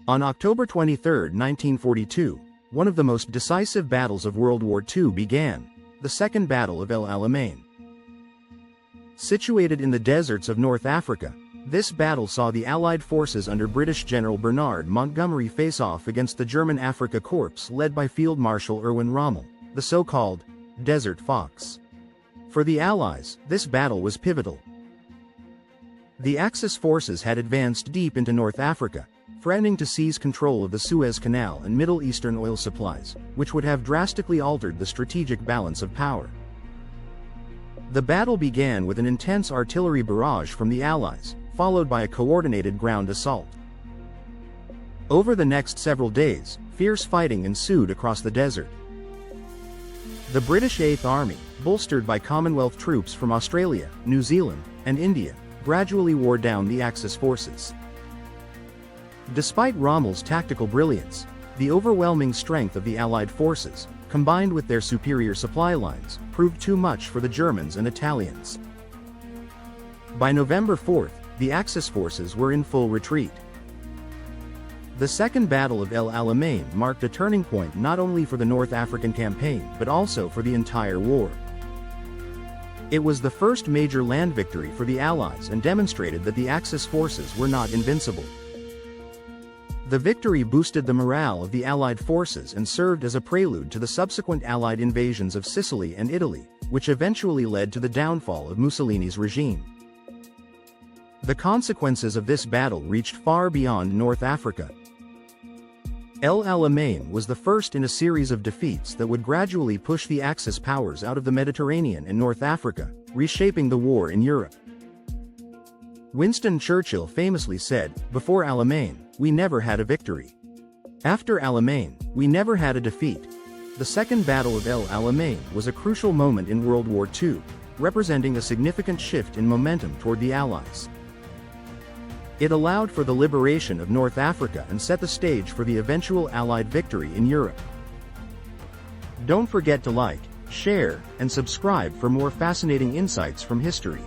On October 23, 1942, one of the most decisive battles of World War II began, the Second Battle of El Alamein. Situated in the deserts of North Africa, this battle saw the Allied forces under British General Bernard Montgomery face off against the German Afrika Korps led by Field Marshal Erwin Rommel, the so-called Desert Fox. For the Allies, this battle was pivotal. The Axis forces had advanced deep into North Africa, threatening to seize control of the Suez Canal and Middle Eastern oil supplies, which would have drastically altered the strategic balance of power. The battle began with an intense artillery barrage from the Allies, followed by a coordinated ground assault. Over the next several days, fierce fighting ensued across the desert. The British Eighth Army, bolstered by Commonwealth troops from Australia, New Zealand, and India, gradually wore down the Axis forces. Despite Rommel's tactical brilliance, the overwhelming strength of the Allied forces, combined with their superior supply lines, proved too much for the Germans and Italians. By November 4, the Axis forces were in full retreat. The Second Battle of El Alamein marked a turning point not only for the North African campaign but also for the entire war. It was the first major land victory for the Allies and demonstrated that the Axis forces were not invincible. The victory boosted the morale of the Allied forces and served as a prelude to the subsequent Allied invasions of Sicily and Italy, which eventually led to the downfall of Mussolini's regime. The consequences of this battle reached far beyond North Africa. El Alamein was the first in a series of defeats that would gradually push the Axis powers out of the Mediterranean and North Africa, reshaping the war in Europe. Winston Churchill famously said, "Before Alamein, we never had a victory. After Alamein, we never had a defeat." The Second Battle of El Alamein was a crucial moment in World War II, representing a significant shift in momentum toward the Allies. It allowed for the liberation of North Africa and set the stage for the eventual Allied victory in Europe. Don't forget to like, share, and subscribe for more fascinating insights from history.